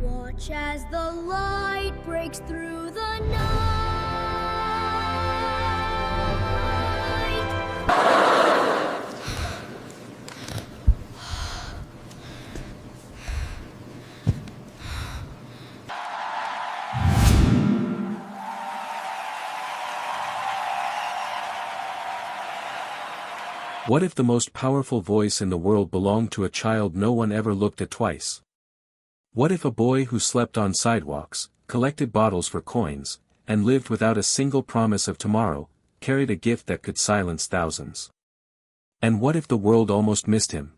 Watch as the light breaks through the night. What if the most powerful voice in the world belonged to a child no one ever looked at twice? What if a boy who slept on sidewalks, collected bottles for coins, and lived without a single promise of tomorrow, carried a gift that could silence thousands? And what if the world almost missed him?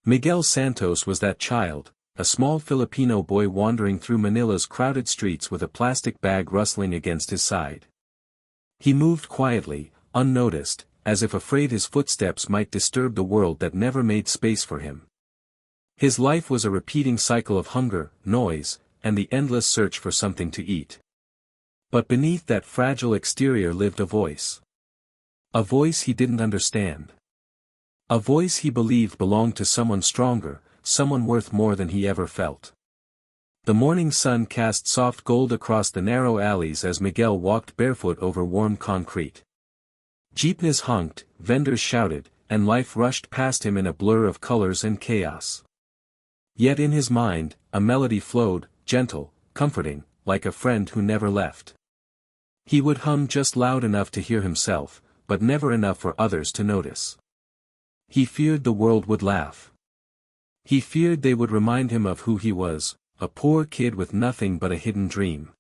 Miguel Santos was that child, a small Filipino boy wandering through Manila's crowded streets with a plastic bag rustling against his side. He moved quietly, unnoticed, as if afraid his footsteps might disturb the world that never made space for him. His life was a repeating cycle of hunger, noise, and the endless search for something to eat. But beneath that fragile exterior lived a voice. A voice he didn't understand. A voice he believed belonged to someone stronger, someone worth more than he ever felt. The morning sun cast soft gold across the narrow alleys as Miguel walked barefoot over warm concrete. Jeepneys honked, vendors shouted, and life rushed past him in a blur of colors and chaos. Yet in his mind, a melody flowed, gentle, comforting, like a friend who never left. He would hum just loud enough to hear himself, but never enough for others to notice. He feared the world would laugh. He feared they would remind him of who he was, a poor kid with nothing but a hidden dream.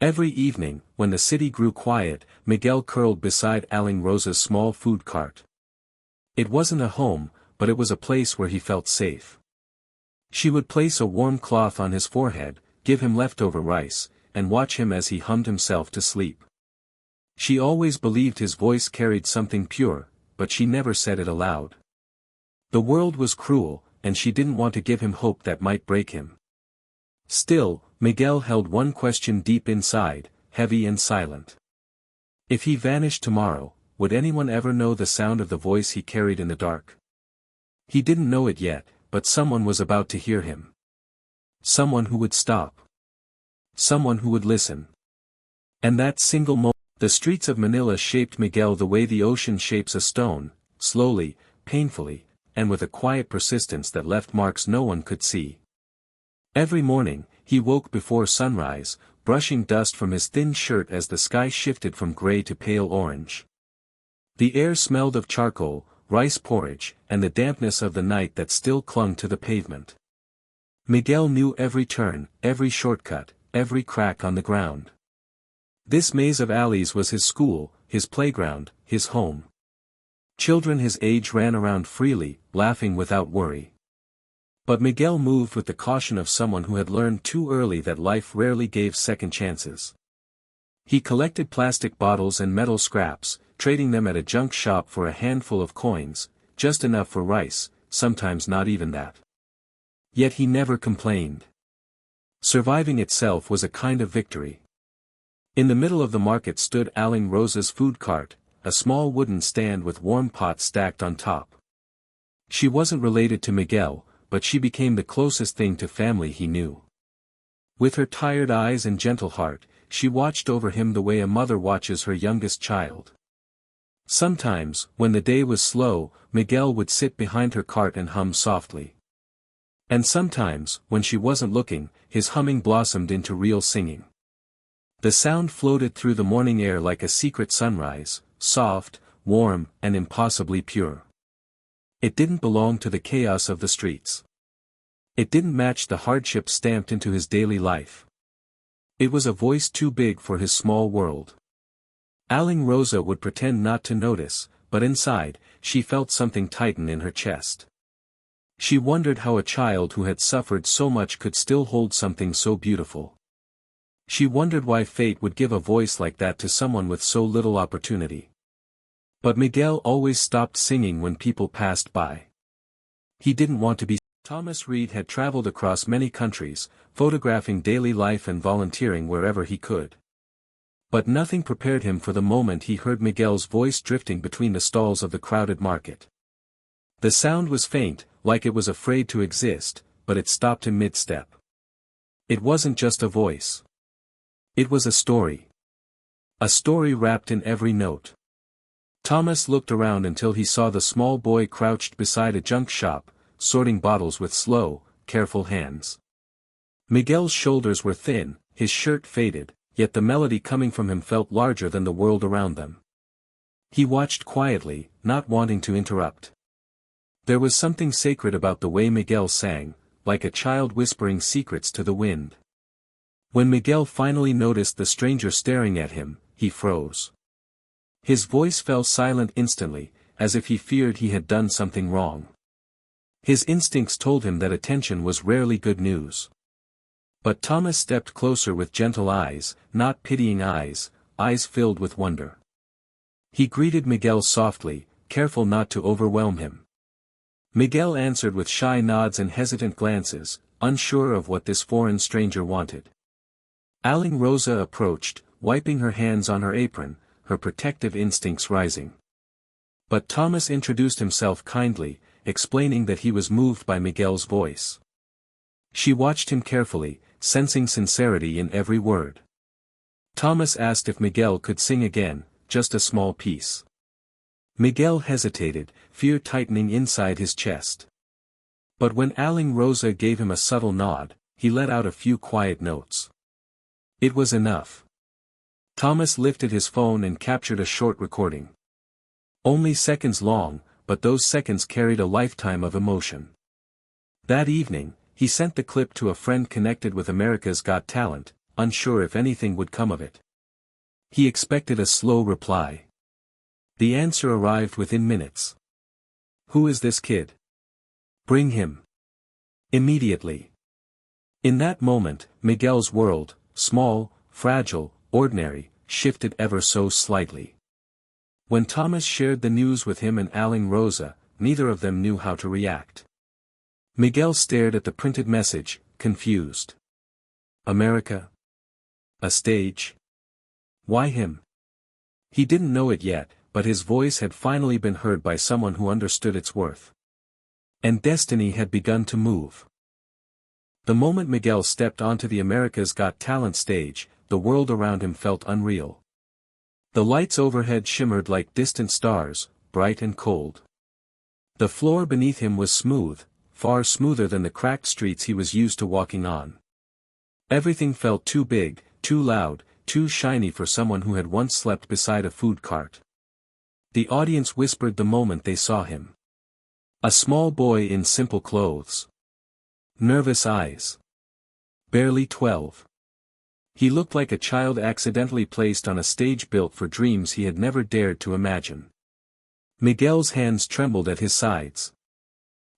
Every evening, when the city grew quiet, Miguel curled beside Aling Rosa's small food cart. It wasn't a home, but it was a place where he felt safe. She would place a warm cloth on his forehead, give him leftover rice, and watch him as he hummed himself to sleep. She always believed his voice carried something pure, but she never said it aloud. The world was cruel, and she didn't want to give him hope that might break him. Still, Miguel held one question deep inside, heavy and silent. If he vanished tomorrow, would anyone ever know the sound of the voice he carried in the dark? He didn't know it yet, but someone was about to hear him. Someone who would stop. Someone who would listen. And that single moment, the streets of Manila shaped Miguel the way the ocean shapes a stone, slowly, painfully, and with a quiet persistence that left marks no one could see. Every morning, he woke before sunrise, brushing dust from his thin shirt as the sky shifted from gray to pale orange. The air smelled of charcoal, rice porridge, and the dampness of the night that still clung to the pavement. Miguel knew every turn, every shortcut, every crack on the ground. This maze of alleys was his school, his playground, his home. Children his age ran around freely, laughing without worry. But Miguel moved with the caution of someone who had learned too early that life rarely gave second chances. He collected plastic bottles and metal scraps, trading them at a junk shop for a handful of coins, just enough for rice, sometimes not even that. Yet he never complained. Surviving itself was a kind of victory. In the middle of the market stood Aling Rosa's food cart, a small wooden stand with warm pots stacked on top. She wasn't related to Miguel, but she became the closest thing to family he knew. With her tired eyes and gentle heart, she watched over him the way a mother watches her youngest child. Sometimes, when the day was slow, Miguel would sit behind her cart and hum softly. And sometimes, when she wasn't looking, his humming blossomed into real singing. The sound floated through the morning air like a secret sunrise, soft, warm, and impossibly pure. It didn't belong to the chaos of the streets. It didn't match the hardship stamped into his daily life. It was a voice too big for his small world. Aling Rosa would pretend not to notice, but inside, she felt something tighten in her chest. She wondered how a child who had suffered so much could still hold something so beautiful. She wondered why fate would give a voice like that to someone with so little opportunity. But Miguel always stopped singing when people passed by. He didn't want to be. Thomas Reed had traveled across many countries, photographing daily life and volunteering wherever he could. But nothing prepared him for the moment he heard Miguel's voice drifting between the stalls of the crowded market. The sound was faint, like it was afraid to exist, but it stopped him mid-step. It wasn't just a voice. It was a story. A story wrapped in every note. Thomas looked around until he saw the small boy crouched beside a junk shop, sorting bottles with slow, careful hands. Miguel's shoulders were thin, his shirt faded, yet the melody coming from him felt larger than the world around them. He watched quietly, not wanting to interrupt. There was something sacred about the way Miguel sang, like a child whispering secrets to the wind. When Miguel finally noticed the stranger staring at him, he froze. His voice fell silent instantly, as if he feared he had done something wrong. His instincts told him that attention was rarely good news. But Thomas stepped closer with gentle eyes, not pitying eyes, eyes filled with wonder. He greeted Miguel softly, careful not to overwhelm him. Miguel answered with shy nods and hesitant glances, unsure of what this foreign stranger wanted. Aling Rosa approached, wiping her hands on her apron, her protective instincts rising. But Thomas introduced himself kindly, explaining that he was moved by Miguel's voice. She watched him carefully, sensing sincerity in every word. Thomas asked if Miguel could sing again, just a small piece. Miguel hesitated, fear tightening inside his chest. But when Aling Rosa gave him a subtle nod, he let out a few quiet notes. It was enough. Thomas lifted his phone and captured a short recording. Only seconds long, but those seconds carried a lifetime of emotion. That evening, he sent the clip to a friend connected with America's Got Talent, unsure if anything would come of it. He expected a slow reply. The answer arrived within minutes. "Who is this kid? Bring him. Immediately." In that moment, Miguel's world, small, fragile, ordinary, shifted ever so slightly. When Thomas shared the news with him and Aling Rosa, neither of them knew how to react. Miguel stared at the printed message, confused. America? A stage? Why him? He didn't know it yet, but his voice had finally been heard by someone who understood its worth. And destiny had begun to move. The moment Miguel stepped onto the America's Got Talent stage, the world around him felt unreal. The lights overhead shimmered like distant stars, bright and cold. The floor beneath him was smooth, far smoother than the cracked streets he was used to walking on. Everything felt too big, too loud, too shiny for someone who had once slept beside a food cart. The audience whispered the moment they saw him. A small boy in simple clothes. Nervous eyes. Barely 12. He looked like a child accidentally placed on a stage built for dreams he had never dared to imagine. Miguel's hands trembled at his sides.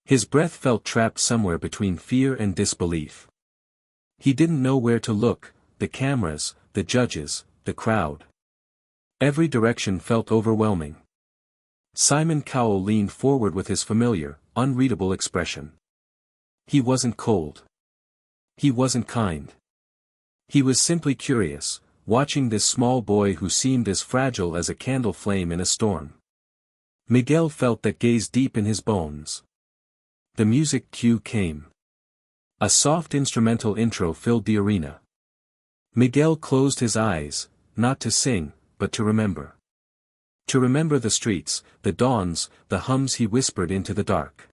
His breath felt trapped somewhere between fear and disbelief. He didn't know where to look, the cameras, the judges, the crowd. Every direction felt overwhelming. Simon Cowell leaned forward with his familiar, unreadable expression. He wasn't cold. He wasn't kind. He was simply curious, watching this small boy who seemed as fragile as a candle flame in a storm. Miguel felt that gaze deep in his bones. The music cue came. A soft instrumental intro filled the arena. Miguel closed his eyes, not to sing, but to remember. To remember the streets, the dawns, the hums he whispered into the dark.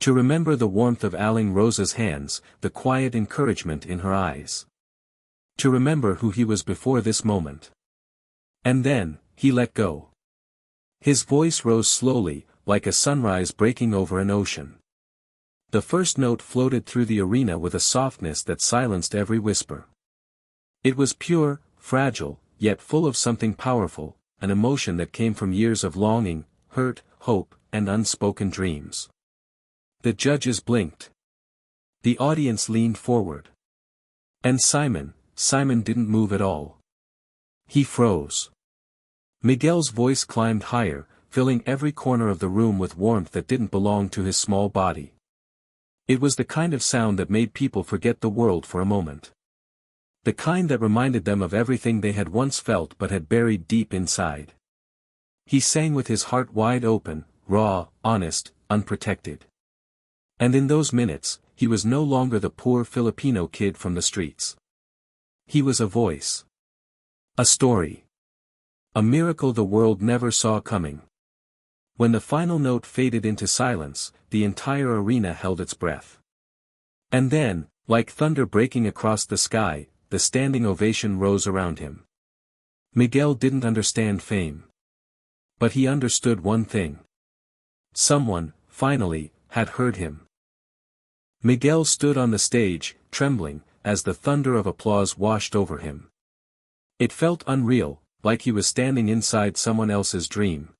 To remember the warmth of Aling Rosa's hands, the quiet encouragement in her eyes. To remember who he was before this moment. And then, he let go. His voice rose slowly, like a sunrise breaking over an ocean. The first note floated through the arena with a softness that silenced every whisper. It was pure, fragile, yet full of something powerful, an emotion that came from years of longing, hurt, hope, and unspoken dreams. The judges blinked. The audience leaned forward. And Simon didn't move at all. He froze. Miguel's voice climbed higher, filling every corner of the room with warmth that didn't belong to his small body. It was the kind of sound that made people forget the world for a moment. The kind that reminded them of everything they had once felt but had buried deep inside. He sang with his heart wide open, raw, honest, unprotected. And in those minutes, he was no longer the poor Filipino kid from the streets. He was a voice. A story. A miracle the world never saw coming. When the final note faded into silence, the entire arena held its breath. And then, like thunder breaking across the sky, the standing ovation rose around him. Miguel didn't understand fame. But he understood one thing. Someone, finally, had heard him. Miguel stood on the stage, trembling, as the thunder of applause washed over him. It felt unreal, like he was standing inside someone else's dream.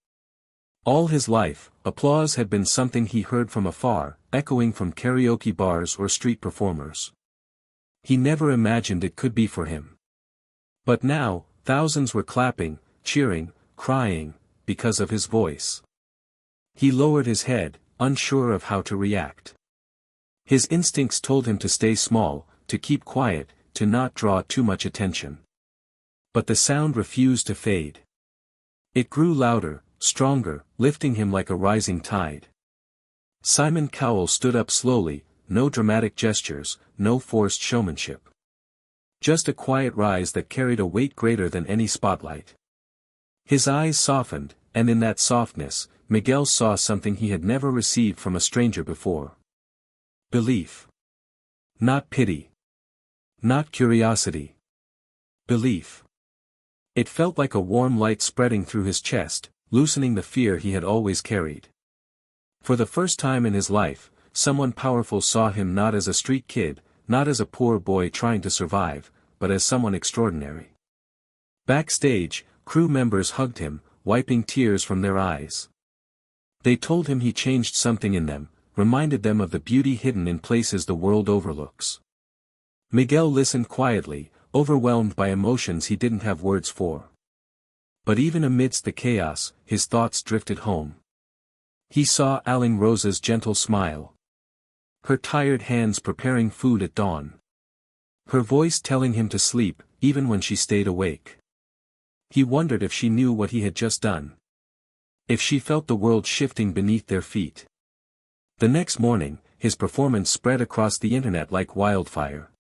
All his life, applause had been something he heard from afar, echoing from karaoke bars or street performers. He never imagined it could be for him. But now, thousands were clapping, cheering, crying, because of his voice. He lowered his head, unsure of how to react. His instincts told him to stay small, to keep quiet, to not draw too much attention. But the sound refused to fade. It grew louder, stronger, lifting him like a rising tide. Simon Cowell stood up slowly, no dramatic gestures, no forced showmanship. Just a quiet rise that carried a weight greater than any spotlight. His eyes softened, and in that softness, Miguel saw something he had never received from a stranger before. Belief. Not pity. Not curiosity. Belief. It felt like a warm light spreading through his chest, loosening the fear he had always carried. For the first time in his life, someone powerful saw him not as a street kid, not as a poor boy trying to survive, but as someone extraordinary. Backstage, crew members hugged him, wiping tears from their eyes. They told him he changed something in them, reminded them of the beauty hidden in places the world overlooks. Miguel listened quietly, overwhelmed by emotions he didn't have words for. But even amidst the chaos, his thoughts drifted home. He saw Aling Rosa's gentle smile. Her tired hands preparing food at dawn. Her voice telling him to sleep, even when she stayed awake. He wondered if she knew what he had just done. If she felt the world shifting beneath their feet. The next morning, his performance spread across the internet like wildfire.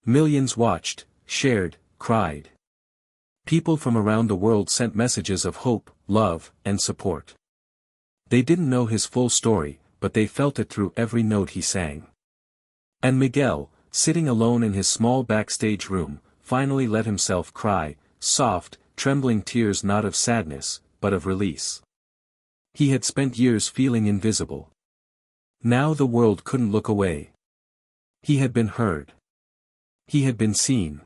Millions watched, shared, cried. People from around the world sent messages of hope, love, and support. They didn't know his full story, but they felt it through every note he sang. And Miguel, sitting alone in his small backstage room, finally let himself cry, soft, trembling tears not of sadness, but of release. He had spent years feeling invisible. Now the world couldn't look away. He had been heard. He had been seen.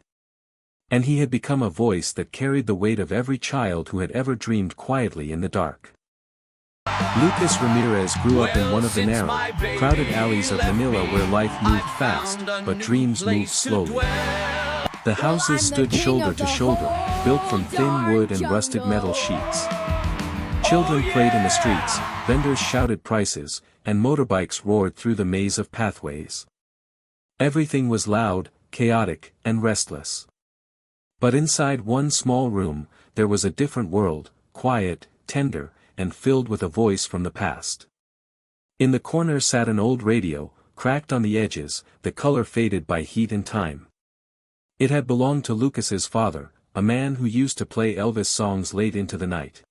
And he had become a voice that carried the weight of every child who had ever dreamed quietly in the dark. Lucas Ramirez grew up in one of the narrow, crowded alleys of Manila where life moved fast, but dreams moved slowly. The houses stood shoulder to shoulder, built from thin wood and rusted metal sheets. Children played in the streets, vendors shouted prices, and motorbikes roared through the maze of pathways. Everything was loud, chaotic, and restless. But inside one small room, there was a different world, quiet, tender, and filled with a voice from the past. In the corner sat an old radio, cracked on the edges, the color faded by heat and time. It had belonged to Lucas's father, a man who used to play Elvis songs late into the night.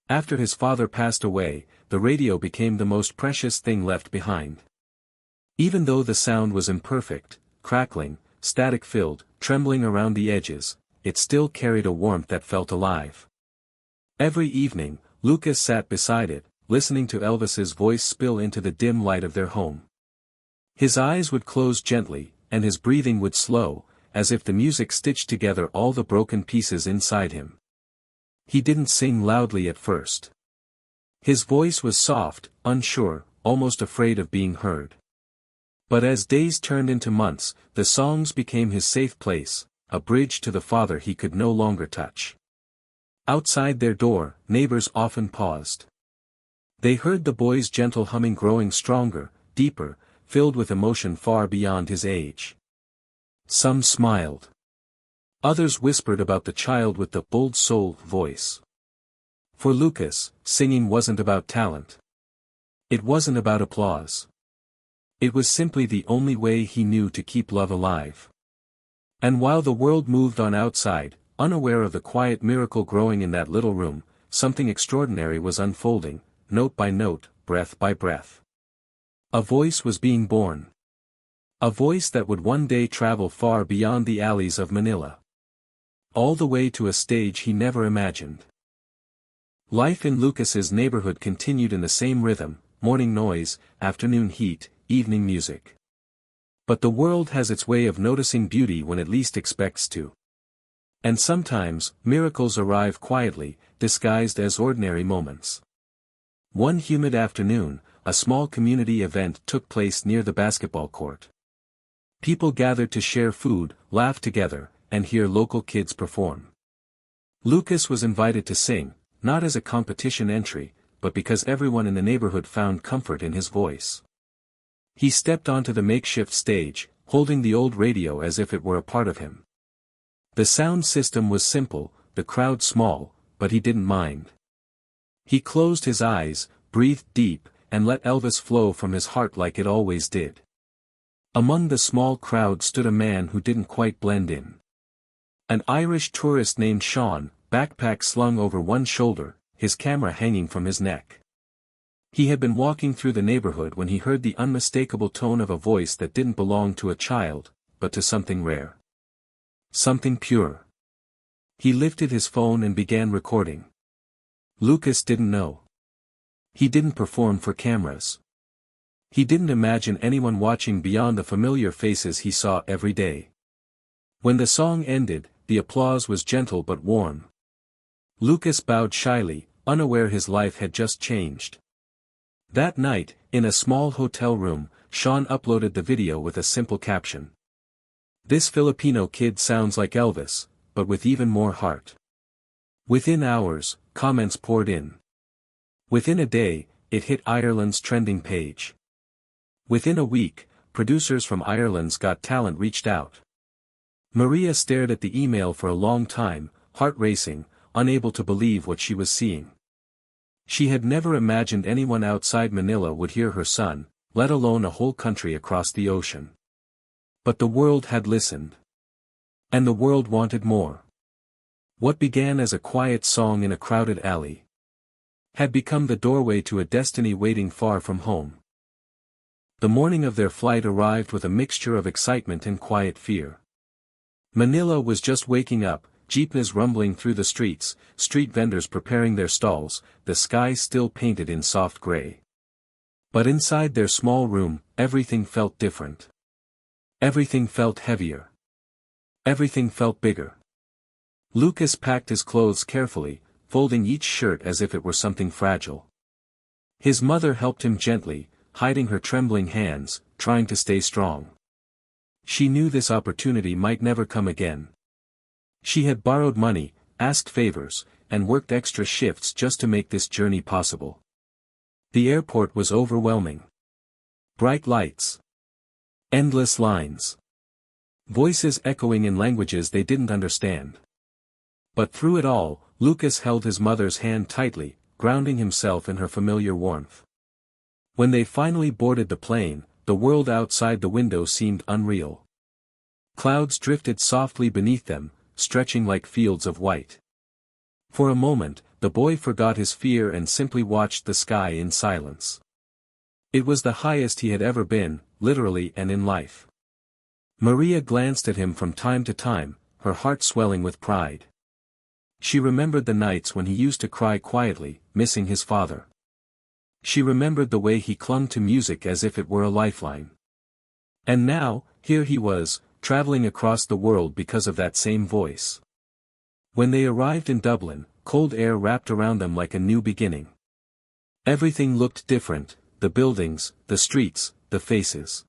After his father passed away, the radio became the most precious thing left behind. Even though the sound was imperfect, crackling, static-filled, trembling around the edges, it still carried a warmth that felt alive. Every evening, Lucas sat beside it, listening to Elvis's voice spill into the dim light of their home. His eyes would close gently, and his breathing would slow, as if the music stitched together all the broken pieces inside him. He didn't sing loudly at first. His voice was soft, unsure, almost afraid of being heard. But as days turned into months, the songs became his safe place, a bridge to the father he could no longer touch. Outside their door, neighbors often paused. They heard the boy's gentle humming growing stronger, deeper, filled with emotion far beyond his age. Some smiled. Others whispered about the child with the bold soul voice. For Lucas, singing wasn't about talent. It wasn't about applause. It was simply the only way he knew to keep love alive. And while the world moved on outside, unaware of the quiet miracle growing in that little room, something extraordinary was unfolding, note by note, breath by breath. A voice was being born. A voice that would one day travel far beyond the alleys of Manila. All the way to a stage he never imagined. Life in Lucas's neighborhood continued in the same rhythm, morning noise, afternoon heat, evening music. But the world has its way of noticing beauty when it least expects to. And sometimes, miracles arrive quietly, disguised as ordinary moments. One humid afternoon, a small community event took place near the basketball court. People gathered to share food, laugh together, and hear local kids perform. Lucas was invited to sing, not as a competition entry, but because everyone in the neighborhood found comfort in his voice. He stepped onto the makeshift stage, holding the old radio as if it were a part of him. The sound system was simple, the crowd small, but he didn't mind. He closed his eyes, breathed deep, and let Elvis flow from his heart like it always did. Among the small crowd stood a man who didn't quite blend in. An Irish tourist named Sean, backpack slung over one shoulder, his camera hanging from his neck. He had been walking through the neighborhood when he heard the unmistakable tone of a voice that didn't belong to a child, but to something rare. Something pure. He lifted his phone and began recording. Lucas didn't know. He didn't perform for cameras. He didn't imagine anyone watching beyond the familiar faces he saw every day. When the song ended, the applause was gentle but warm. Lucas bowed shyly, unaware his life had just changed. That night, in a small hotel room, Sean uploaded the video with a simple caption. "This Filipino kid sounds like Elvis, but with even more heart." Within hours, comments poured in. Within a day, it hit Ireland's trending page. Within a week, producers from Ireland's Got Talent reached out. Maria stared at the email for a long time, heart racing, unable to believe what she was seeing. She had never imagined anyone outside Manila would hear her son, let alone a whole country across the ocean. But the world had listened. And the world wanted more. What began as a quiet song in a crowded alley had become the doorway to a destiny waiting far from home. The morning of their flight arrived with a mixture of excitement and quiet fear. Manila was just waking up, jeepneys rumbling through the streets, street vendors preparing their stalls, the sky still painted in soft gray. But inside their small room, everything felt different. Everything felt heavier. Everything felt bigger. Lucas packed his clothes carefully, folding each shirt as if it were something fragile. His mother helped him gently, hiding her trembling hands, trying to stay strong. She knew this opportunity might never come again. She had borrowed money, asked favors, and worked extra shifts just to make this journey possible. The airport was overwhelming. Bright lights. Endless lines. Voices echoing in languages they didn't understand. But through it all, Lucas held his mother's hand tightly, grounding himself in her familiar warmth. When they finally boarded the plane, the world outside the window seemed unreal. Clouds drifted softly beneath them, stretching like fields of white. For a moment, the boy forgot his fear and simply watched the sky in silence. It was the highest he had ever been, literally and in life. Maria glanced at him from time to time, her heart swelling with pride. She remembered the nights when he used to cry quietly, missing his father. She remembered the way he clung to music as if it were a lifeline. And now, here he was, traveling across the world because of that same voice. When they arrived in Dublin, cold air wrapped around them like a new beginning. Everything looked different, the buildings, the streets, the faces.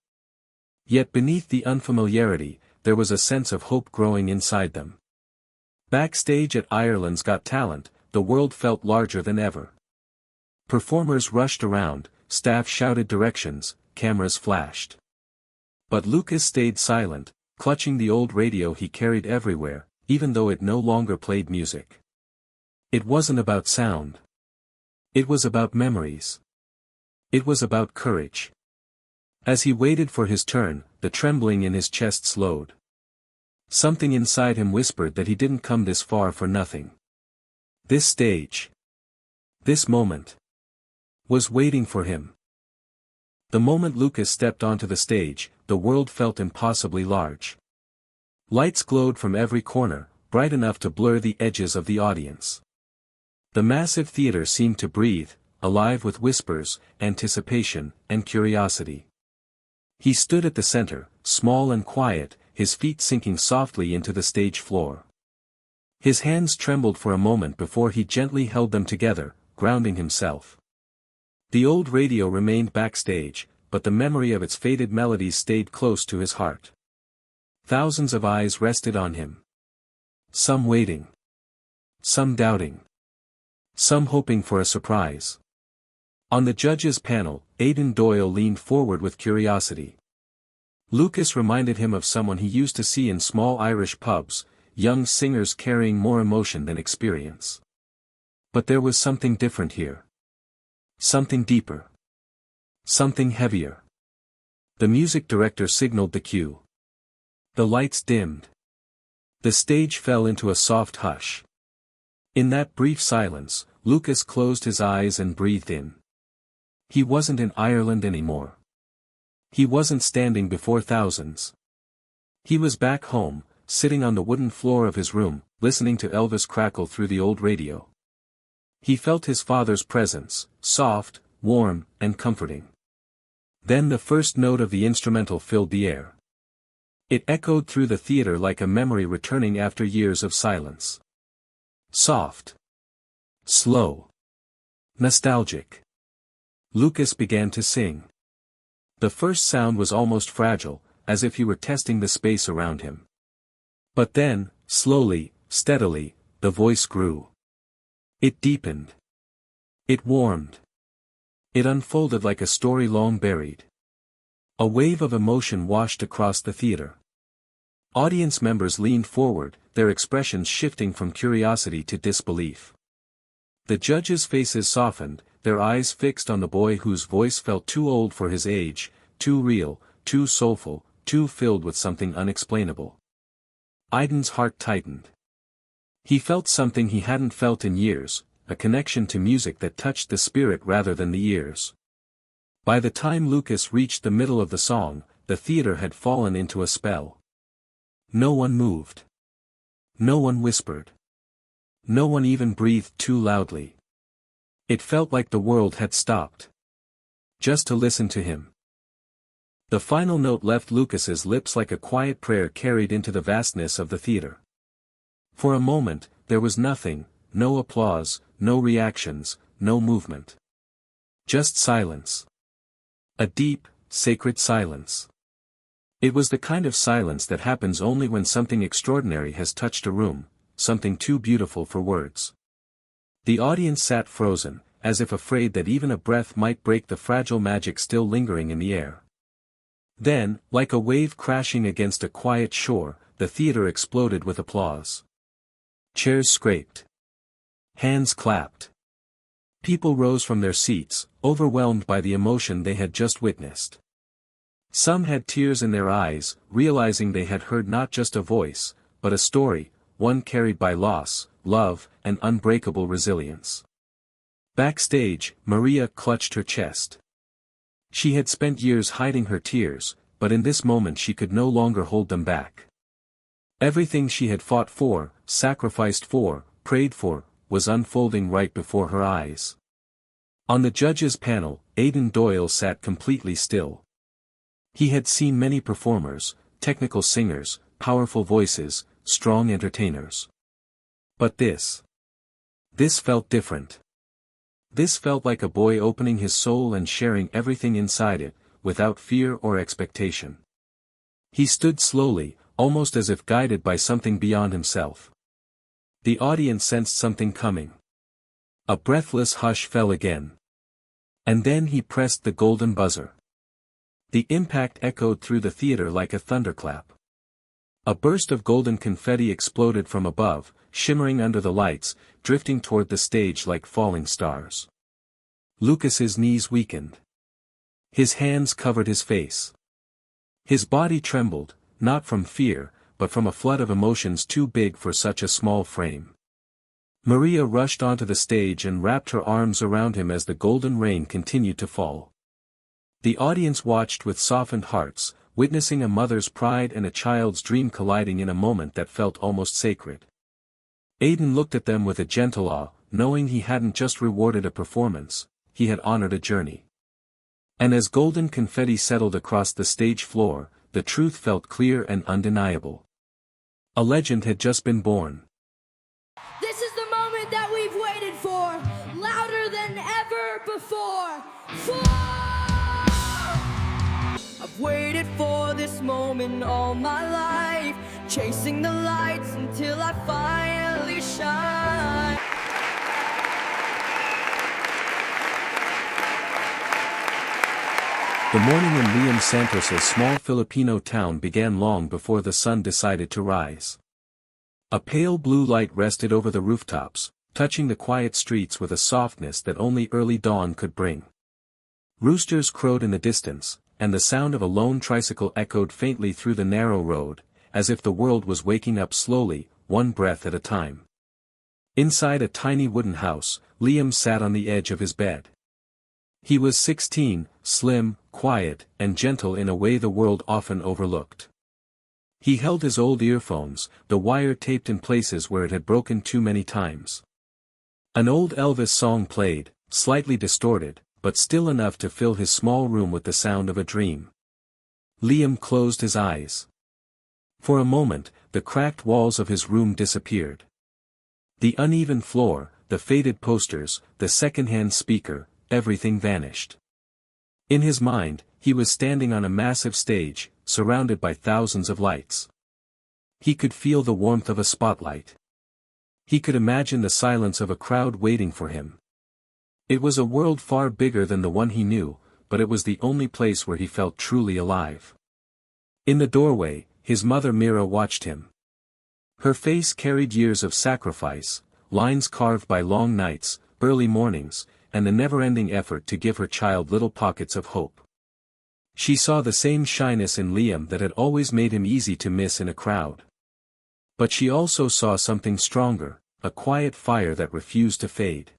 Yet beneath the unfamiliarity, there was a sense of hope growing inside them. Backstage at Ireland's Got Talent, the world felt larger than ever. Performers rushed around, staff shouted directions, cameras flashed. But Lucas stayed silent, clutching the old radio he carried everywhere, even though it no longer played music. It wasn't about sound. It was about memories. It was about courage. As he waited for his turn, the trembling in his chest slowed. Something inside him whispered that he didn't come this far for nothing. This stage, this moment, was waiting for him. The moment Lucas stepped onto the stage, the world felt impossibly large. Lights glowed from every corner, bright enough to blur the edges of the audience. The massive theater seemed to breathe, alive with whispers, anticipation, and curiosity. He stood at the center, small and quiet, his feet sinking softly into the stage floor. His hands trembled for a moment before he gently held them together, grounding himself. The old radio remained backstage, but the memory of its faded melodies stayed close to his heart. Thousands of eyes rested on him. Some waiting. Some doubting. Some hoping for a surprise. On the judges' panel, Aidan Doyle leaned forward with curiosity. Lucas reminded him of someone he used to see in small Irish pubs, young singers carrying more emotion than experience. But there was something different here. Something deeper. Something heavier. The music director signaled the cue. The lights dimmed. The stage fell into a soft hush. In that brief silence, Lucas closed his eyes and breathed in. He wasn't in Ireland anymore. He wasn't standing before thousands. He was back home, sitting on the wooden floor of his room, listening to Elvis crackle through the old radio. He felt his father's presence, soft, warm, and comforting. Then the first note of the instrumental filled the air. It echoed through the theater like a memory returning after years of silence. Soft. Slow. Nostalgic. Lucas began to sing. The first sound was almost fragile, as if he were testing the space around him. But then, slowly, steadily, the voice grew. It deepened. It warmed. It unfolded like a story long buried. A wave of emotion washed across the theater. Audience members leaned forward, their expressions shifting from curiosity to disbelief. The judges' faces softened, their eyes fixed on the boy whose voice felt too old for his age, too real, too soulful, too filled with something unexplainable. Aidan's heart tightened. He felt something he hadn't felt in years, a connection to music that touched the spirit rather than the ears. By the time Lucas reached the middle of the song, the theater had fallen into a spell. No one moved. No one whispered. No one even breathed too loudly. It felt like the world had stopped. Just to listen to him. The final note left Lucas's lips like a quiet prayer carried into the vastness of the theater. For a moment, there was nothing, no applause, no reactions, no movement. Just silence. A deep, sacred silence. It was the kind of silence that happens only when something extraordinary has touched a room, something too beautiful for words. The audience sat frozen, as if afraid that even a breath might break the fragile magic still lingering in the air. Then, like a wave crashing against a quiet shore, the theater exploded with applause. Chairs scraped. Hands clapped. People rose from their seats, overwhelmed by the emotion they had just witnessed. Some had tears in their eyes, realizing they had heard not just a voice, but a story, one carried by loss, love, and unbreakable resilience. Backstage, Maria clutched her chest. She had spent years hiding her tears, but in this moment she could no longer hold them back. Everything she had fought for, sacrificed for, prayed for, was unfolding right before her eyes. On the judges' panel, Aidan Doyle sat completely still. He had seen many performers, technical singers, powerful voices, strong entertainers. But this felt different. This felt like a boy opening his soul and sharing everything inside it, without fear or expectation. He stood slowly, almost as if guided by something beyond himself. The audience sensed something coming. A breathless hush fell again. And then he pressed the golden buzzer. The impact echoed through the theater like a thunderclap. A burst of golden confetti exploded from above, shimmering under the lights, drifting toward the stage like falling stars. Lucas's knees weakened. His hands covered his face. His body trembled, not from fear, but from a flood of emotions too big for such a small frame. Maria rushed onto the stage and wrapped her arms around him as the golden rain continued to fall. The audience watched with softened hearts, witnessing a mother's pride and a child's dream colliding in a moment that felt almost sacred. Aidan looked at them with a gentle awe, knowing he hadn't just rewarded a performance, he had honored a journey. And as golden confetti settled across the stage floor, the truth felt clear and undeniable. A legend had just been born. This is the moment that we've waited for, louder than ever before. I've waited for this moment all my life, chasing the lights until I finally shine. The morning in Liam Santos's small Filipino town began long before the sun decided to rise. A pale blue light rested over the rooftops, touching the quiet streets with a softness that only early dawn could bring. Roosters crowed in the distance, and the sound of a lone tricycle echoed faintly through the narrow road, as if the world was waking up slowly, one breath at a time. Inside a tiny wooden house, Liam sat on the edge of his bed. He was 16, slim, quiet, and gentle in a way the world often overlooked. He held his old earphones, the wire taped in places where it had broken too many times. An old Elvis song played, slightly distorted, but still enough to fill his small room with the sound of a dream. Liam closed his eyes. For a moment, the cracked walls of his room disappeared. The uneven floor, the faded posters, the second-hand speaker, everything vanished. In his mind, he was standing on a massive stage, surrounded by thousands of lights. He could feel the warmth of a spotlight. He could imagine the silence of a crowd waiting for him. It was a world far bigger than the one he knew, but it was the only place where he felt truly alive. In the doorway, his mother Mira watched him. Her face carried years of sacrifice, lines carved by long nights, early mornings, and the never-ending effort to give her child little pockets of hope. She saw the same shyness in Liam that had always made him easy to miss in a crowd. But she also saw something stronger, a quiet fire that refused to fade.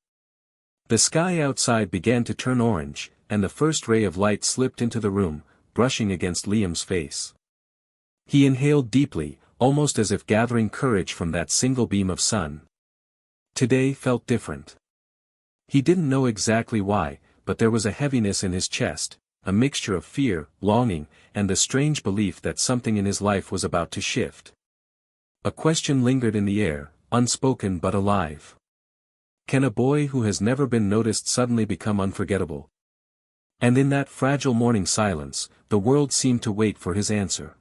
The sky outside began to turn orange, and the first ray of light slipped into the room, brushing against Liam's face. He inhaled deeply, almost as if gathering courage from that single beam of sun. Today felt different. He didn't know exactly why, but there was a heaviness in his chest, a mixture of fear, longing, and the strange belief that something in his life was about to shift. A question lingered in the air, unspoken but alive. Can a boy who has never been noticed suddenly become unforgettable? And in that fragile morning silence, the world seemed to wait for his answer.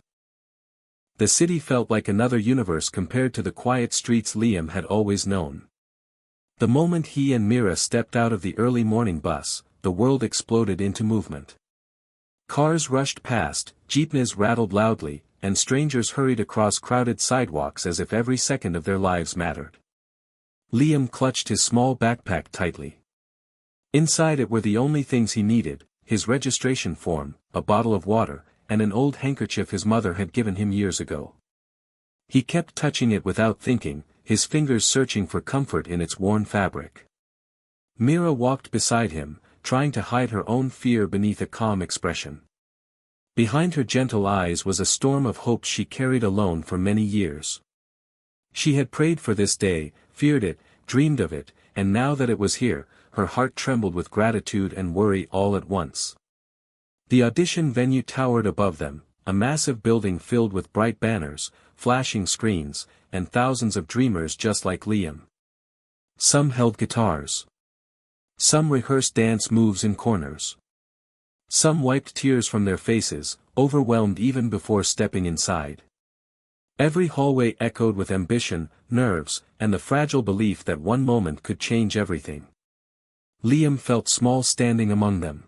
The city felt like another universe compared to the quiet streets Liam had always known. The moment he and Mira stepped out of the early morning bus, the world exploded into movement. Cars rushed past, jeepneys rattled loudly, and strangers hurried across crowded sidewalks as if every second of their lives mattered. Liam clutched his small backpack tightly. Inside it were the only things he needed, his registration form, a bottle of water, and an old handkerchief his mother had given him years ago. He kept touching it without thinking, his fingers searching for comfort in its worn fabric. Mira walked beside him, trying to hide her own fear beneath a calm expression. Behind her gentle eyes was a storm of hope she carried alone for many years. She had prayed for this day, feared it, dreamed of it, and now that it was here, her heart trembled with gratitude and worry all at once. The audition venue towered above them, a massive building filled with bright banners, flashing screens, and thousands of dreamers just like Liam. Some held guitars. Some rehearsed dance moves in corners. Some wiped tears from their faces, overwhelmed even before stepping inside. Every hallway echoed with ambition, nerves, and the fragile belief that one moment could change everything. Liam felt small standing among them.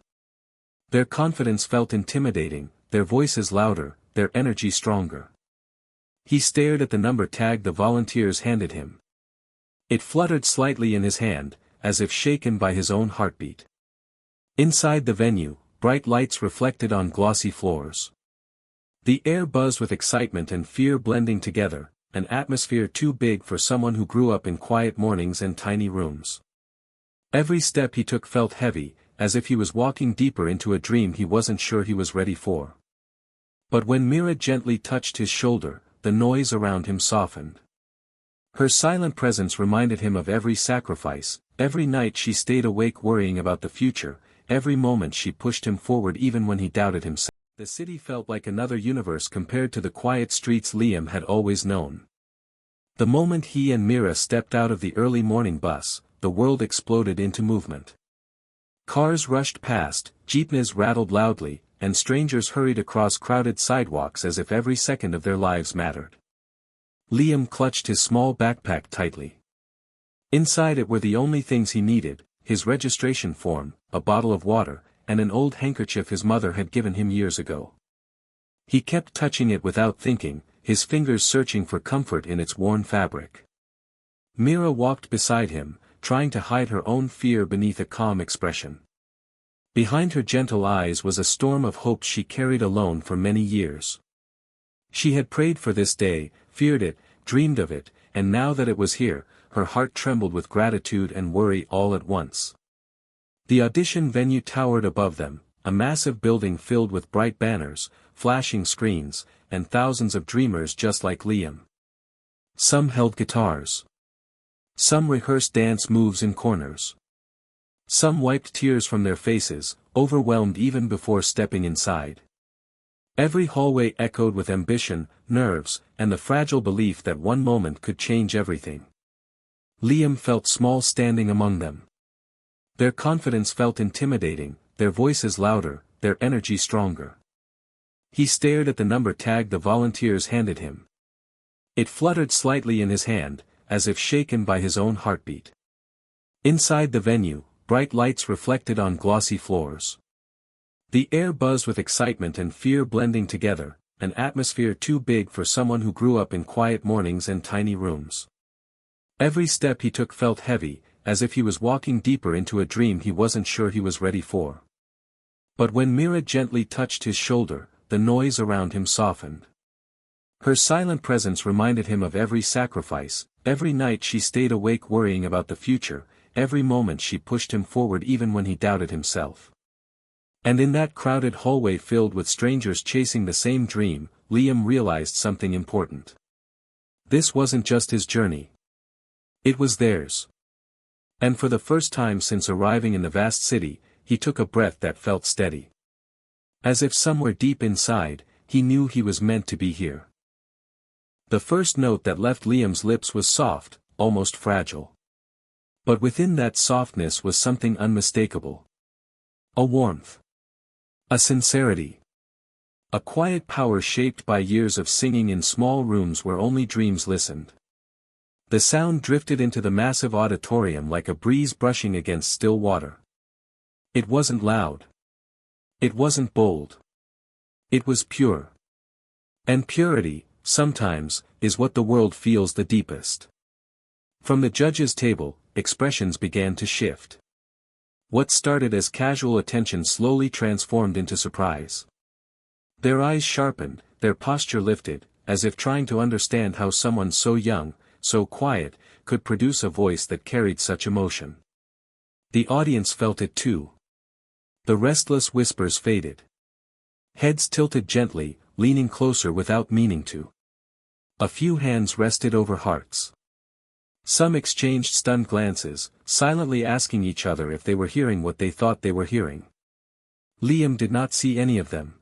Their confidence felt intimidating, their voices louder, their energy stronger. He stared at the number tag the volunteers handed him. It fluttered slightly in his hand, as if shaken by his own heartbeat. Inside the venue, bright lights reflected on glossy floors. The air buzzed with excitement and fear blending together, an atmosphere too big for someone who grew up in quiet mornings and tiny rooms. Every step he took felt heavy, as if he was walking deeper into a dream he wasn't sure he was ready for. But when Mira gently touched his shoulder, the noise around him softened. Her silent presence reminded him of every sacrifice, every night she stayed awake worrying about the future, every moment she pushed him forward even when he doubted himself. The city felt like another universe compared to the quiet streets Liam had always known. The moment he and Mira stepped out of the early morning bus, the world exploded into movement. Cars rushed past, jeepneys rattled loudly, and strangers hurried across crowded sidewalks as if every second of their lives mattered. Liam clutched his small backpack tightly. Inside it were the only things he needed: his registration form, a bottle of water, and an old handkerchief his mother had given him years ago. He kept touching it without thinking, his fingers searching for comfort in its worn fabric. Mira walked beside him, trying to hide her own fear beneath a calm expression. Behind her gentle eyes was a storm of hope she carried alone for many years. She had prayed for this day, feared it, dreamed of it, and now that it was here, her heart trembled with gratitude and worry all at once. The audition venue towered above them, a massive building filled with bright banners, flashing screens, and thousands of dreamers just like Liam. Some held guitars. Some rehearsed dance moves in corners. Some wiped tears from their faces, overwhelmed even before stepping inside. Every hallway echoed with ambition, nerves, and the fragile belief that one moment could change everything. Liam felt small standing among them. Their confidence felt intimidating, their voices louder, their energy stronger. He stared at the number tag the volunteers handed him. It fluttered slightly in his hand, as if shaken by his own heartbeat. Inside the venue, bright lights reflected on glossy floors. The air buzzed with excitement and fear blending together, an atmosphere too big for someone who grew up in quiet mornings and tiny rooms. Every step he took felt heavy, as if he was walking deeper into a dream he wasn't sure he was ready for. But when Mira gently touched his shoulder, the noise around him softened. Her silent presence reminded him of every sacrifice, every night she stayed awake worrying about the future, every moment she pushed him forward even when he doubted himself. And in that crowded hallway filled with strangers chasing the same dream, Liam realized something important. This wasn't just his journey. It was theirs. And for the first time since arriving in the vast city, he took a breath that felt steady. As if somewhere deep inside, he knew he was meant to be here. The first note that left Liam's lips was soft, almost fragile. But within that softness was something unmistakable. A warmth. A sincerity. A quiet power shaped by years of singing in small rooms where only dreams listened. The sound drifted into the massive auditorium like a breeze brushing against still water. It wasn't loud. It wasn't bold. It was pure. And purity, sometimes, is what the world feels the deepest. From the judges' table, expressions began to shift. What started as casual attention slowly transformed into surprise. Their eyes sharpened, their posture lifted, as if trying to understand how someone so young, so quiet, could produce a voice that carried such emotion. The audience felt it too. The restless whispers faded. Heads tilted gently, leaning closer without meaning to. A few hands rested over hearts. Some exchanged stunned glances, silently asking each other if they were hearing what they thought they were hearing. Liam did not see any of them.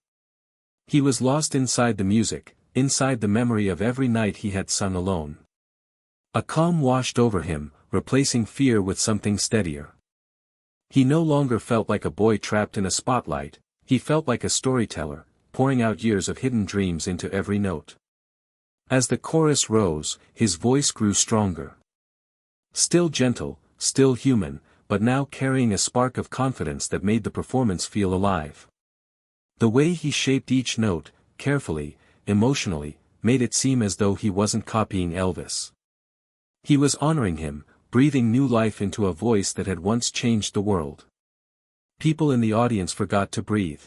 He was lost inside the music, inside the memory of every night he had sung alone. A calm washed over him, replacing fear with something steadier. He no longer felt like a boy trapped in a spotlight, he felt like a storyteller, pouring out years of hidden dreams into every note. As the chorus rose, his voice grew stronger. Still gentle, still human, but now carrying a spark of confidence that made the performance feel alive. The way he shaped each note, carefully, emotionally, made it seem as though he wasn't copying Elvis. He was honoring him, breathing new life into a voice that had once changed the world. People in the audience forgot to breathe.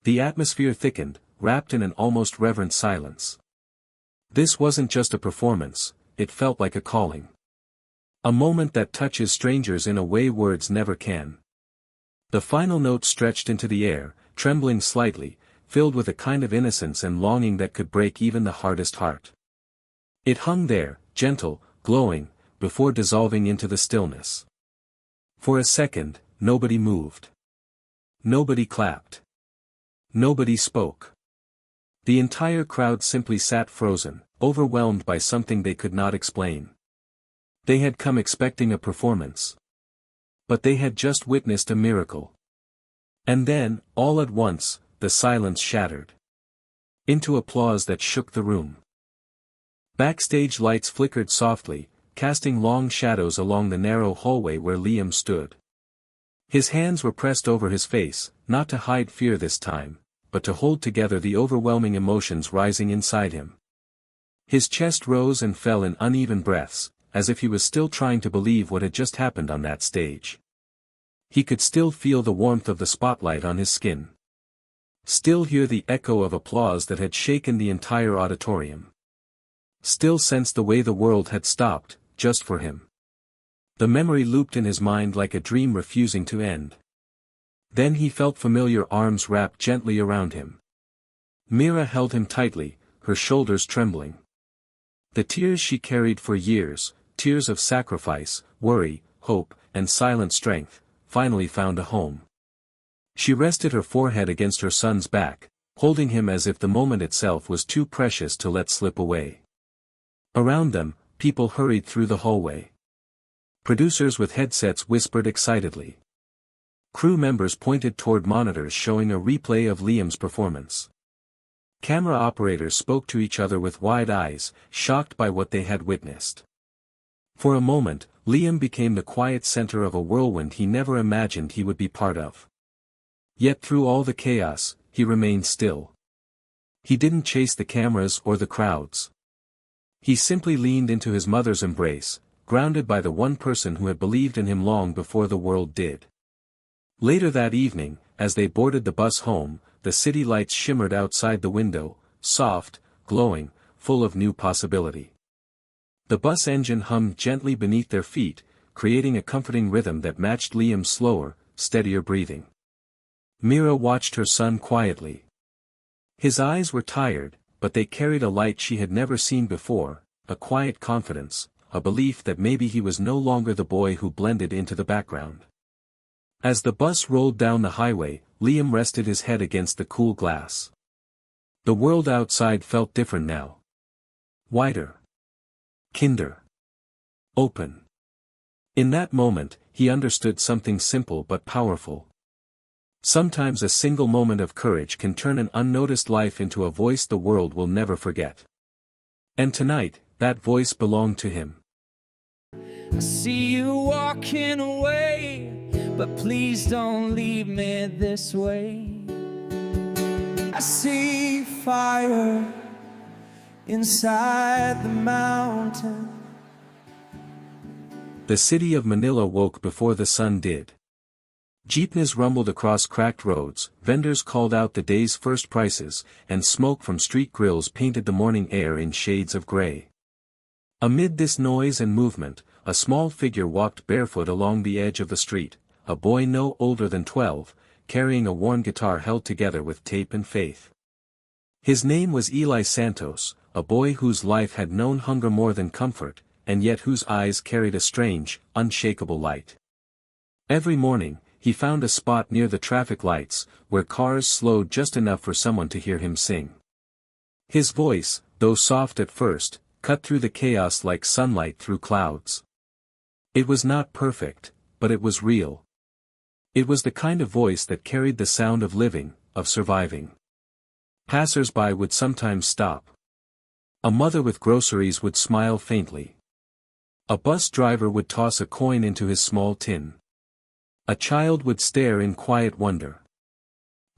The atmosphere thickened, wrapped in an almost reverent silence. This wasn't just a performance, it felt like a calling. A moment that touches strangers in a way words never can. The final note stretched into the air, trembling slightly, filled with a kind of innocence and longing that could break even the hardest heart. It hung there, gentle, glowing, before dissolving into the stillness. For a second, nobody moved. Nobody clapped. Nobody spoke. The entire crowd simply sat frozen, overwhelmed by something they could not explain. They had come expecting a performance. But they had just witnessed a miracle. And then, all at once, the silence shattered into applause that shook the room. Backstage lights flickered softly, casting long shadows along the narrow hallway where Liam stood. His hands were pressed over his face, not to hide fear this time, but to hold together the overwhelming emotions rising inside him. His chest rose and fell in uneven breaths, as if he was still trying to believe what had just happened on that stage. He could still feel the warmth of the spotlight on his skin. Still hear the echo of applause that had shaken the entire auditorium. Still sense the way the world had stopped, just for him. The memory looped in his mind like a dream refusing to end. Then he felt familiar arms wrapped gently around him. Mira held him tightly, her shoulders trembling. The tears she carried for years, tears of sacrifice, worry, hope, and silent strength, finally found a home. She rested her forehead against her son's back, holding him as if the moment itself was too precious to let slip away. Around them, people hurried through the hallway. Producers with headsets whispered excitedly. Crew members pointed toward monitors showing a replay of Liam's performance. Camera operators spoke to each other with wide eyes, shocked by what they had witnessed. For a moment, Liam became the quiet center of a whirlwind he never imagined he would be part of. Yet through all the chaos, he remained still. He didn't chase the cameras or the crowds. He simply leaned into his mother's embrace, grounded by the one person who had believed in him long before the world did. Later that evening, as they boarded the bus home, the city lights shimmered outside the window, soft, glowing, full of new possibility. The bus engine hummed gently beneath their feet, creating a comforting rhythm that matched Liam's slower, steadier breathing. Mira watched her son quietly. His eyes were tired, but they carried a light she had never seen before, a quiet confidence, a belief that maybe he was no longer the boy who blended into the background. As the bus rolled down the highway, Liam rested his head against the cool glass. The world outside felt different now. Wider. Kinder. Open. In that moment, he understood something simple but powerful. Sometimes a single moment of courage can turn an unnoticed life into a voice the world will never forget. And tonight, that voice belonged to him. I see you walking away, but please don't leave me this way. I see fire inside the mountain. The city of Manila woke before the sun did. Jeepneys rumbled across cracked roads, vendors called out the day's first prices, and smoke from street grills painted the morning air in shades of gray. Amid this noise and movement, a small figure walked barefoot along the edge of the street, a boy no older than 12, carrying a worn guitar held together with tape and faith. His name was Eli Santos, a boy whose life had known hunger more than comfort, and yet whose eyes carried a strange, unshakable light. Every morning, he found a spot near the traffic lights, where cars slowed just enough for someone to hear him sing. His voice, though soft at first, cut through the chaos like sunlight through clouds. It was not perfect, but it was real. It was the kind of voice that carried the sound of living, of surviving. Passers-by would sometimes stop. A mother with groceries would smile faintly. A bus driver would toss a coin into his small tin. A child would stare in quiet wonder.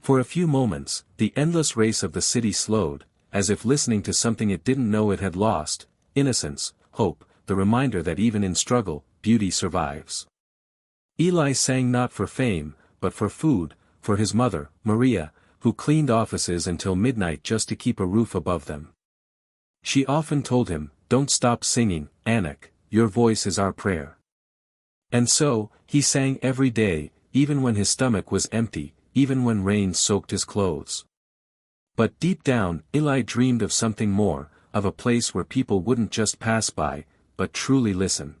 For a few moments, the endless race of the city slowed, as if listening to something it didn't know it had lost: innocence, hope, the reminder that even in struggle, beauty survives. Eli sang not for fame, but for food, for his mother, Maria, who cleaned offices until midnight just to keep a roof above them. She often told him, "Don't stop singing, Anik, your voice is our prayer." And so, he sang every day, even when his stomach was empty, even when rain soaked his clothes. But deep down, Eli dreamed of something more, of a place where people wouldn't just pass by, but truly listen.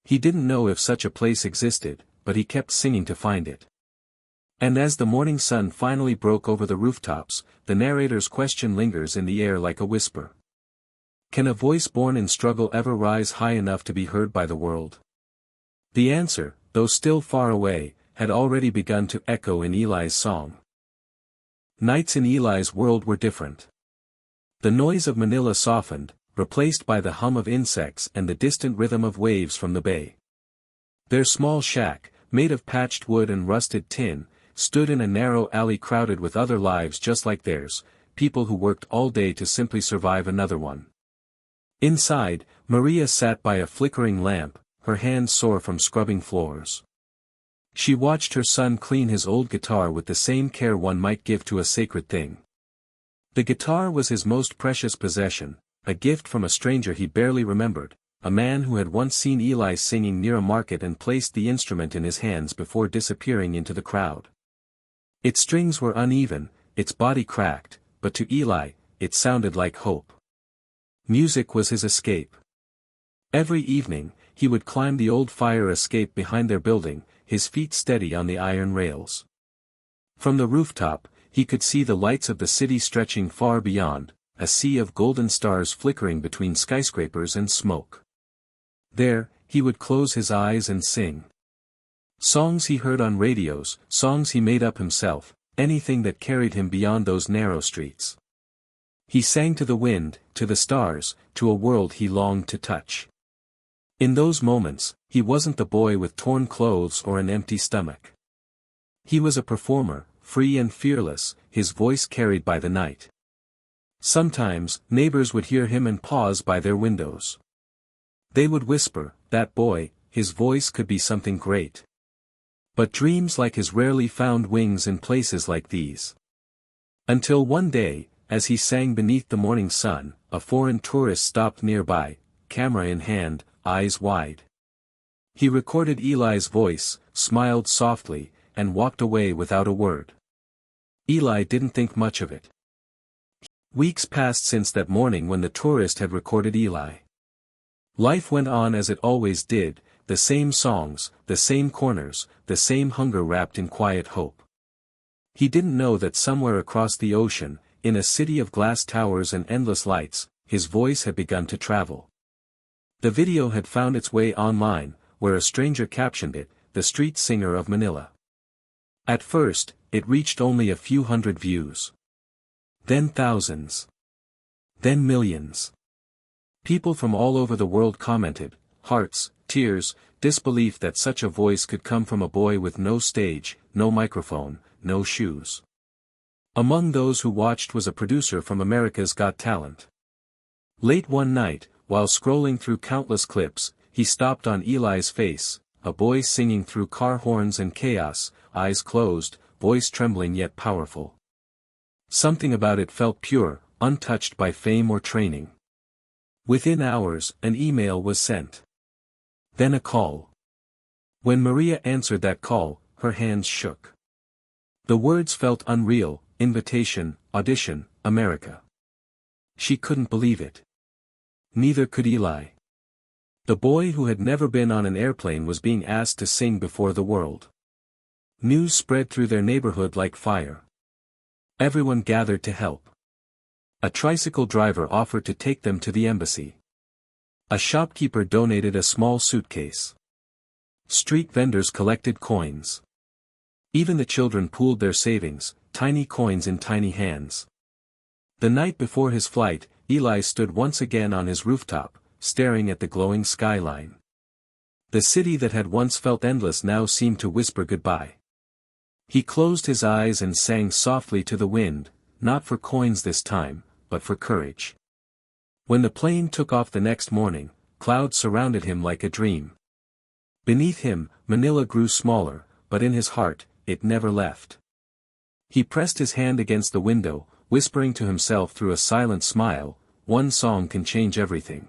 He didn't know if such a place existed, but he kept singing to find it. And as the morning sun finally broke over the rooftops, the narrator's question lingers in the air like a whisper. Can a voice born in struggle ever rise high enough to be heard by the world? The answer, though still far away, had already begun to echo in Eli's song. Nights in Eli's world were different. The noise of Manila softened, replaced by the hum of insects and the distant rhythm of waves from the bay. Their small shack, made of patched wood and rusted tin, stood in a narrow alley crowded with other lives just like theirs, people who worked all day to simply survive another one. Inside, Maria sat by a flickering lamp, her hands sore from scrubbing floors. She watched her son clean his old guitar with the same care one might give to a sacred thing. The guitar was his most precious possession, a gift from a stranger he barely remembered, a man who had once seen Eli singing near a market and placed the instrument in his hands before disappearing into the crowd. Its strings were uneven, its body cracked, but to Eli, it sounded like hope. Music was his escape. Every evening, he would climb the old fire escape behind their building, his feet steady on the iron rails. From the rooftop, he could see the lights of the city stretching far beyond, a sea of golden stars flickering between skyscrapers and smoke. There, he would close his eyes and sing. Songs he heard on radios, songs he made up himself, anything that carried him beyond those narrow streets. He sang to the wind, to the stars, to a world he longed to touch. In those moments, he wasn't the boy with torn clothes or an empty stomach. He was a performer, free and fearless, his voice carried by the night. Sometimes, neighbors would hear him and pause by their windows. They would whisper, "That boy, his voice could be something great." But dreams like his rarely found wings in places like these. Until one day, as he sang beneath the morning sun, a foreign tourist stopped nearby, camera in hand, eyes wide. He recorded Eli's voice, smiled softly, and walked away without a word. Eli didn't think much of it. Weeks passed since that morning when the tourist had recorded Eli. Life went on as it always did, the same songs, the same corners, the same hunger wrapped in quiet hope. He didn't know that somewhere across the ocean, in a city of glass towers and endless lights, his voice had begun to travel. The video had found its way online, where a stranger captioned it, "The Street Singer of Manila." At first, it reached only a few hundred views. Then thousands. Then millions. People from all over the world commented, hearts, tears, disbelief that such a voice could come from a boy with no stage, no microphone, no shoes. Among those who watched was a producer from America's Got Talent. Late one night, while scrolling through countless clips, he stopped on Eli's face, a boy singing through car horns and chaos, eyes closed, voice trembling yet powerful. Something about it felt pure, untouched by fame or training. Within hours, an email was sent. Then a call. When Maria answered that call, her hands shook. The words felt unreal: invitation, audition, America. She couldn't believe it. Neither could Eli. The boy who had never been on an airplane was being asked to sing before the world. News spread through their neighborhood like fire. Everyone gathered to help. A tricycle driver offered to take them to the embassy. A shopkeeper donated a small suitcase. Street vendors collected coins. Even the children pooled their savings, tiny coins in tiny hands. The night before his flight, Eli stood once again on his rooftop, staring at the glowing skyline. The city that had once felt endless now seemed to whisper goodbye. He closed his eyes and sang softly to the wind, not for coins this time, but for courage. When the plane took off the next morning, clouds surrounded him like a dream. Beneath him, Manila grew smaller, but in his heart, it never left. He pressed his hand against the window, whispering to himself through a silent smile, "One song can change everything."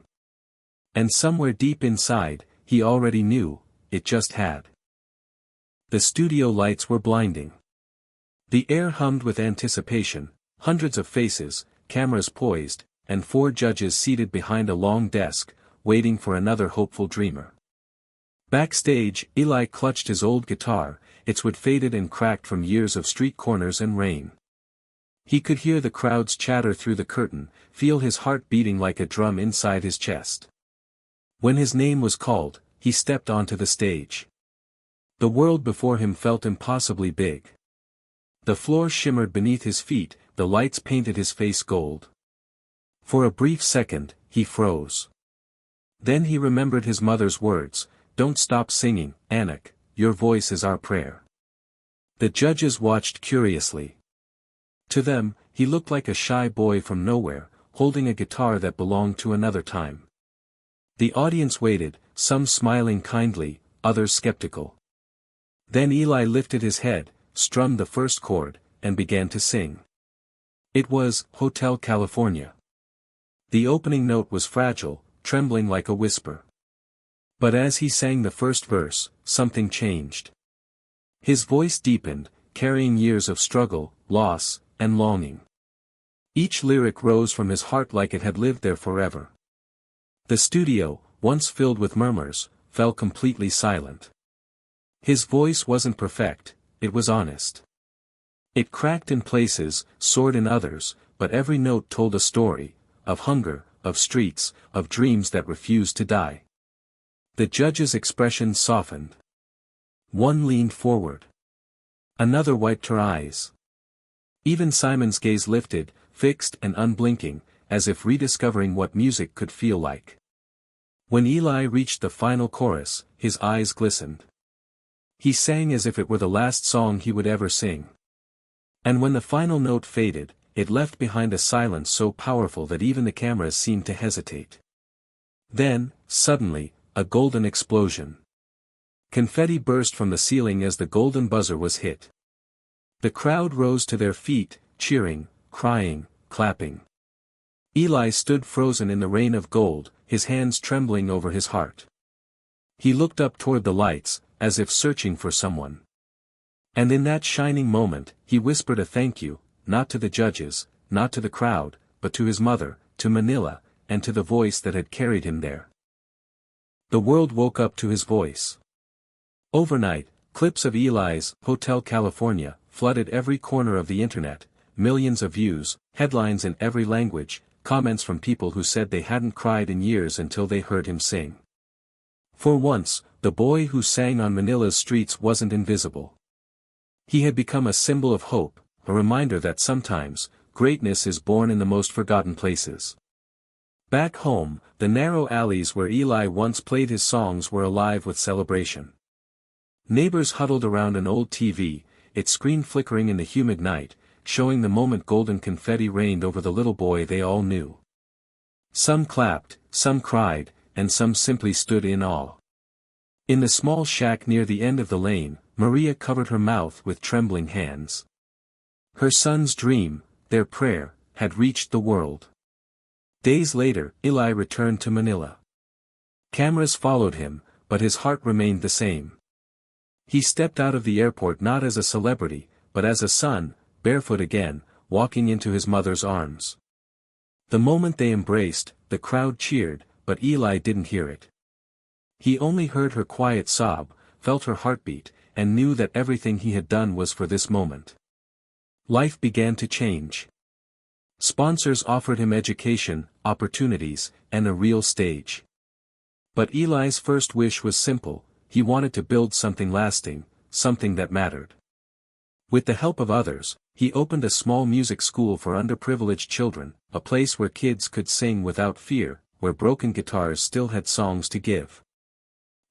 And somewhere deep inside, he already knew, it just had. The studio lights were blinding. The air hummed with anticipation, hundreds of faces, cameras poised, and 4 judges seated behind a long desk, waiting for another hopeful dreamer. Backstage, Eli clutched his old guitar, its wood faded and cracked from years of street corners and rain. He could hear the crowd's chatter through the curtain, feel his heart beating like a drum inside his chest. When his name was called, he stepped onto the stage. The world before him felt impossibly big. The floor shimmered beneath his feet, the lights painted his face gold. For a brief second, he froze. Then he remembered his mother's words, "Don't stop singing, Anik, your voice is our prayer." The judges watched curiously. To them, he looked like a shy boy from nowhere, holding a guitar that belonged to another time. The audience waited, some smiling kindly, others skeptical. Then Eli lifted his head, strummed the first chord, and began to sing. It was Hotel California. The opening note was fragile, trembling like a whisper. But as he sang the first verse, something changed. His voice deepened, carrying years of struggle, loss, and longing. Each lyric rose from his heart like it had lived there forever. The studio, once filled with murmurs, fell completely silent. His voice wasn't perfect, it was honest. It cracked in places, soared in others, but every note told a story, of hunger, of streets, of dreams that refused to die. The judge's expression softened. One leaned forward. Another wiped her eyes. Even Simon's gaze lifted, fixed and unblinking, as if rediscovering what music could feel like. When Eli reached the final chorus, his eyes glistened. He sang as if it were the last song he would ever sing. And when the final note faded, it left behind a silence so powerful that even the cameras seemed to hesitate. Then, suddenly, a golden explosion. Confetti burst from the ceiling as the golden buzzer was hit. The crowd rose to their feet, cheering, crying, clapping. Eli stood frozen in the rain of gold, his hands trembling over his heart. He looked up toward the lights, as if searching for someone. And in that shining moment, he whispered a thank you, not to the judges, not to the crowd, but to his mother, to Manila, and to the voice that had carried him there. The world woke up to his voice. Overnight, clips of Eli's Hotel California flooded every corner of the internet, millions of views, headlines in every language, comments from people who said they hadn't cried in years until they heard him sing. For once, the boy who sang on Manila's streets wasn't invisible. He had become a symbol of hope, a reminder that sometimes, greatness is born in the most forgotten places. Back home, the narrow alleys where Eli once played his songs were alive with celebration. Neighbors huddled around an old TV, its screen flickering in the humid night, showing the moment golden confetti rained over the little boy they all knew. Some clapped, some cried, and some simply stood in awe. In the small shack near the end of the lane, Maria covered her mouth with trembling hands. Her son's dream, their prayer, had reached the world. Days later, Eli returned to Manila. Cameras followed him, but his heart remained the same. He stepped out of the airport not as a celebrity, but as a son, barefoot again, walking into his mother's arms. The moment they embraced, the crowd cheered, but Eli didn't hear it. He only heard her quiet sob, felt her heartbeat, and knew that everything he had done was for this moment. Life began to change. Sponsors offered him education, opportunities, and a real stage. But Eli's first wish was simple: he wanted to build something lasting, something that mattered. With the help of others, he opened a small music school for underprivileged children, a place where kids could sing without fear, where broken guitars still had songs to give.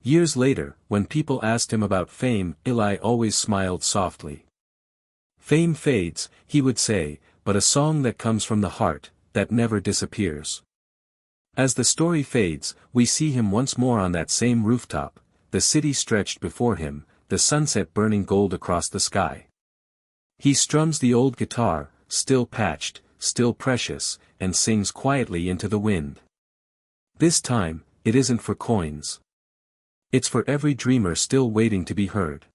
Years later, when people asked him about fame, Eli always smiled softly. Fame fades, he would say, but a song that comes from the heart, that never disappears. As the story fades, we see him once more on that same rooftop, the city stretched before him, the sunset burning gold across the sky. He strums the old guitar, still patched, still precious, and sings quietly into the wind. This time, it isn't for coins. It's for every dreamer still waiting to be heard.